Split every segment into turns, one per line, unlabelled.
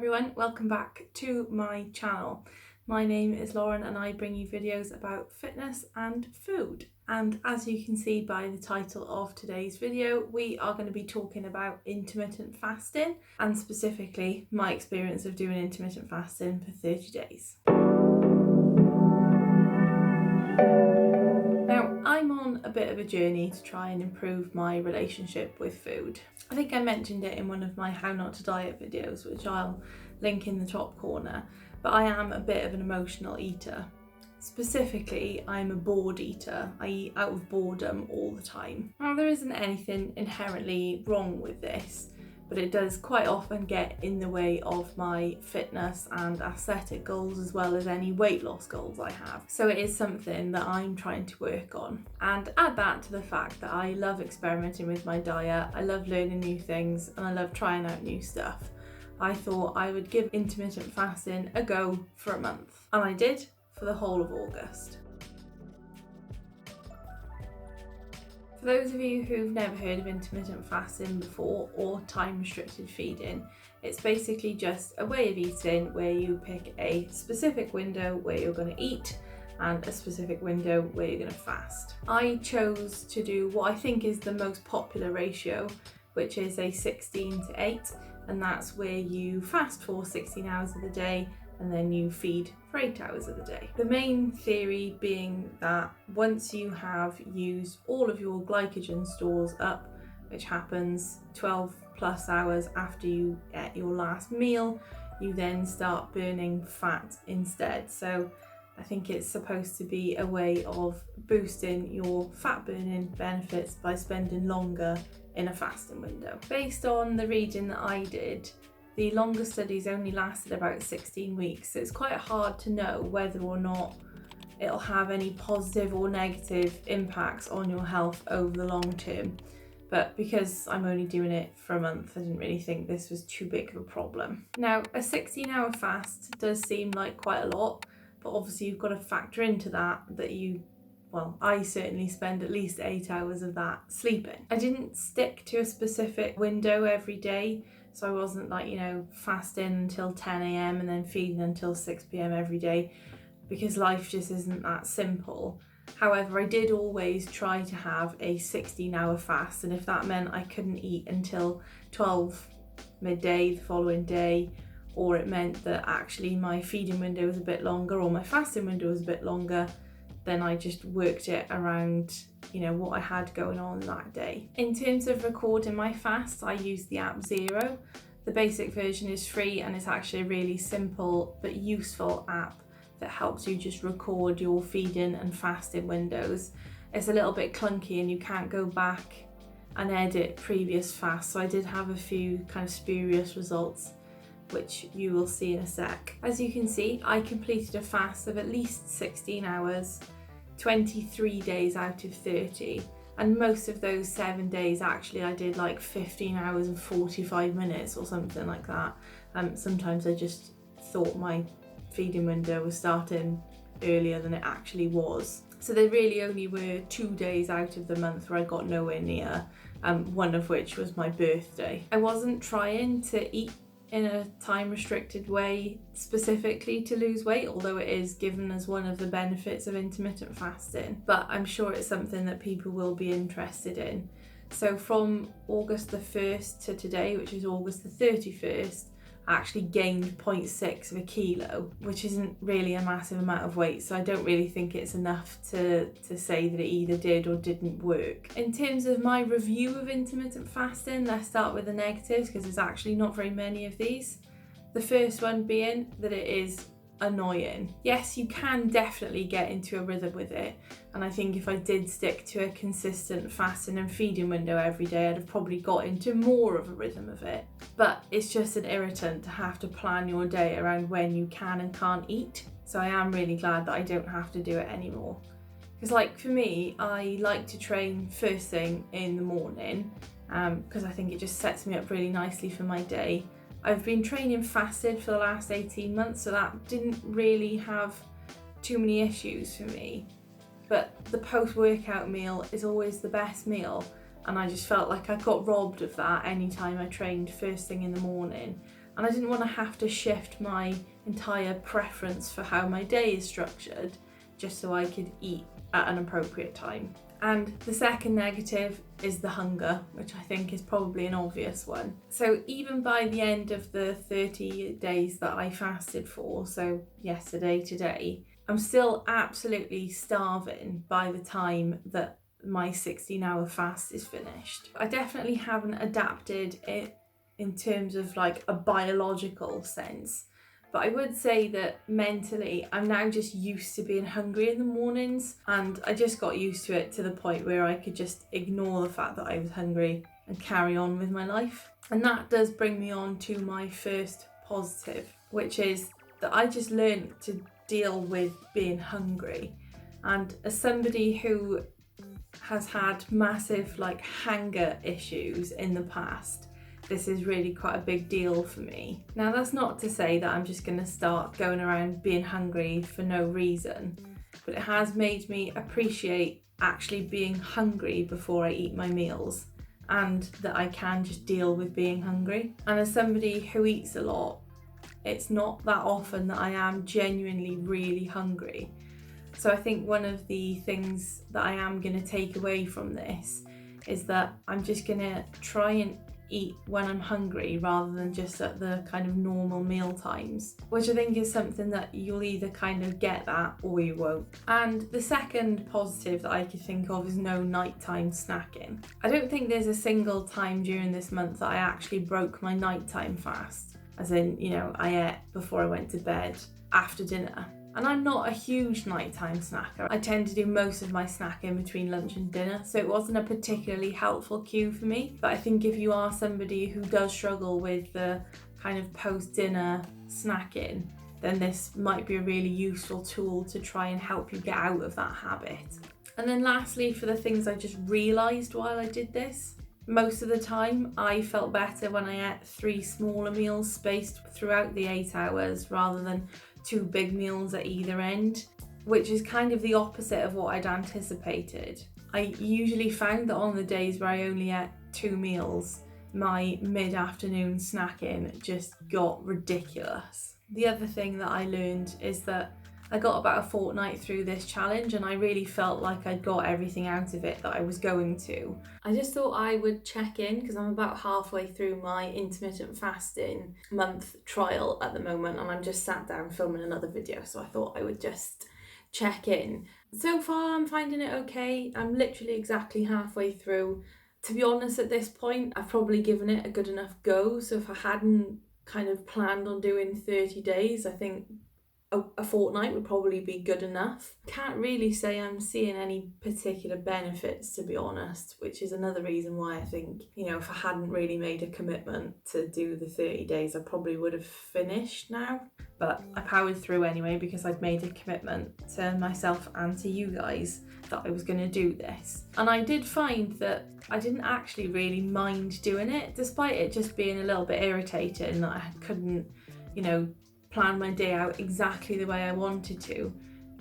everyone, welcome back to my channel. My name is Lauren and I bring you videos about fitness and food. And as you can see by the title of today's video, we are going to be talking about intermittent fasting and specifically my experience of doing intermittent fasting for 30 days. Now, I'm on a bit of a journey to try and improve my relationship with food. I think I mentioned it in one of my How Not to Diet videos, which I'll link in the top corner, but I am a bit of an emotional eater. Specifically, I'm a bored eater. I eat out of boredom all the time. Now, there isn't anything inherently wrong with this, but it does quite often get in the way of my fitness and aesthetic goals as well as any weight loss goals I have. So it is something that I'm trying to work on. And add that to the fact that I love experimenting with my diet, I love learning new things, and I love trying out new stuff. I thought I would give intermittent fasting a go for a month. And I did for the whole of August. For those of you who've never heard of intermittent fasting before or time restricted feeding, it's basically just a way of eating where you pick a specific window where you're going to eat and a specific window where you're going to fast. I chose to do what I think is the most popular ratio, which is a 16:8, and that's where you fast for 16 hours of the day and then you feed for 8 hours of the day. The main theory being that once you have used all of your glycogen stores up, which happens 12 plus hours after you ate your last meal, you then start burning fat instead. So I think it's supposed to be a way of boosting your fat burning benefits by spending longer in a fasting window. Based on the reading that I did, the longer studies only lasted about 16 weeks, so it's quite hard to know whether or not it'll have any positive or negative impacts on your health over the long term. But because I'm only doing it for a month, I didn't really think this was too big of a problem. Now, a 16-hour fast does seem like quite a lot, but obviously you've got to factor into that I certainly spend at least 8 hours of that sleeping. I didn't stick to a specific window every day. So I wasn't fasting until 10 a.m. and then feeding until 6 p.m. every day, because life just isn't that simple. However, I did always try to have a 16-hour fast, and if that meant I couldn't eat until 12 midday the following day, or it meant that actually my feeding window was a bit longer or my fasting window was a bit longer, then I just worked it around what I had going on that day. In terms of recording my fast, I use the app Zero. The basic version is free and it's actually a really simple but useful app that helps you just record your feeding and fasting windows. It's a little bit clunky and you can't go back and edit previous fasts, so I did have a few kind of spurious results, which you will see in a sec. As you can see, I completed a fast of at least 16 hours, 23 days out of 30, and most of those 7 days actually I did like 15 hours and 45 minutes or something like that. Sometimes I just thought my feeding window was starting earlier than it actually was. So there really only were 2 days out of the month where I got nowhere near, one of which was my birthday. I wasn't trying to eat in a time restricted way specifically to lose weight, although it is given as one of the benefits of intermittent fasting, but I'm sure it's something that people will be interested in. So from August the 1st to today, which is August the 31st, I actually gained 0.6 of a kilo, which isn't really a massive amount of weight, so I don't really think it's enough to say that it either did or didn't work. In terms of my review of intermittent fasting, let's start with the negatives, because there's actually not very many of these. The first one being that it is annoying. Yes, you can definitely get into a rhythm with it, and I think if I did stick to a consistent fasting and feeding window every day, I'd have probably got into more of a rhythm of it. But it's just an irritant to have to plan your day around when you can and can't eat, so I am really glad that I don't have to do it anymore. Because for me, I like to train first thing in the morning, because I think it just sets me up really nicely for my day. I've been training fasted for the last 18 months, so that didn't really have too many issues for me. But the post-workout meal is always the best meal, and I just felt like I got robbed of that anytime I trained first thing in the morning. and I didn't want to have to shift my entire preference for how my day is structured just so I could eat at an appropriate time. And the second negative is the hunger, which I think is probably an obvious one. So even by the end of the 30 days that I fasted for, so yesterday, today, I'm still absolutely starving by the time that my 16-hour fast is finished. I definitely haven't adapted it in terms of like a biological sense, but I would say that mentally I'm now just used to being hungry in the mornings, and I just got used to it to the point where I could just ignore the fact that I was hungry and carry on with my life. And that does bring me on to my first positive, which is that I just learned to deal with being hungry. And as somebody who has had massive like hunger issues in the past, this is really quite a big deal for me. Now, that's not to say that I'm just going to start going around being hungry for no reason, but it has made me appreciate actually being hungry before I eat my meals, and that I can just deal with being hungry. And as somebody who eats a lot, it's not that often that I am genuinely really hungry. So I think one of the things that I am going to take away from this is that I'm just going to try and eat when I'm hungry rather than just at the kind of normal meal times, which I think is something that you'll either kind of get that or you won't. And the second positive that I could think of is no nighttime snacking. I don't think there's a single time during this month that I actually broke my nighttime fast, as in, you know, I ate before I went to bed, after dinner. And I'm not a huge nighttime snacker. I tend to do most of my snacking between lunch and dinner, so it wasn't a particularly helpful cue for me. But I think if you are somebody who does struggle with the kind of post-dinner snacking, then this might be a really useful tool to try and help you get out of that habit. And then lastly, for the things I just realised while I did this, most of the time I felt better when I ate 3 smaller meals spaced throughout the 8 hours rather than 2 big meals at either end, which is kind of the opposite of what I'd anticipated. I usually found that on the days where I only ate 2 meals, my mid-afternoon snacking just got ridiculous. The other thing that I learned is that I got about a fortnight through this challenge and I really felt like I'd got everything out of it that I was going to. I just thought I would check in because I'm about halfway through my intermittent fasting month trial at the moment, and I'm just sat down filming another video, so I thought I would just check in. So far I'm finding it okay. I'm literally exactly halfway through. To be honest, at this point I've probably given it a good enough go, so if I hadn't kind of planned on doing 30 days, I think a fortnight would probably be good enough. Can't really say I'm seeing any particular benefits, to be honest, which is another reason why I think, you know, if I hadn't really made a commitment to do the 30 days, I probably would have finished now. But I powered through anyway because I'd made a commitment to myself and to you guys that I was going to do this. And I did find that I didn't actually really mind doing it, despite it just being a little bit irritating that I couldn't, you know, plan my day out exactly the way I wanted to.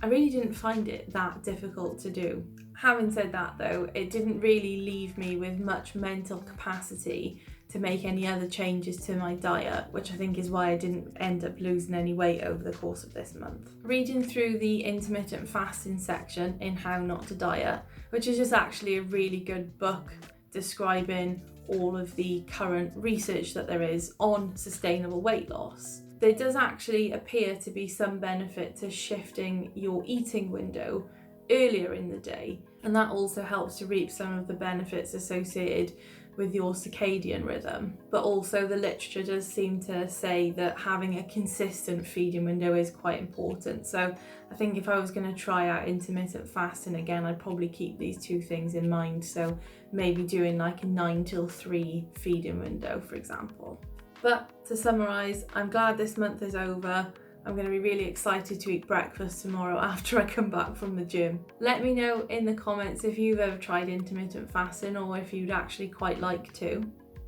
I really didn't find it that difficult to do. Having said that though, it didn't really leave me with much mental capacity to make any other changes to my diet, which I think is why I didn't end up losing any weight over the course of this month. Reading through the intermittent fasting section in How Not to Diet, which is just actually a really good book describing all of the current research that there is on sustainable weight loss. There does actually appear to be some benefit to shifting your eating window earlier in the day, and that also helps to reap some of the benefits associated with your circadian rhythm. But also the literature does seem to say that having a consistent feeding window is quite important. So I think if I was going to try out intermittent fasting again, I'd probably keep these 2 things in mind. So maybe doing like a 9 till 3 feeding window, for example. But to summarise, I'm glad this month is over. I'm going to be really excited to eat breakfast tomorrow after I come back from the gym. Let me know in the comments if you've ever tried intermittent fasting or if you'd actually quite like to.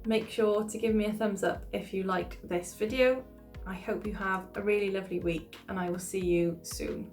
Make sure to give me a thumbs up if you liked this video. I hope you have a really lovely week and I will see you soon.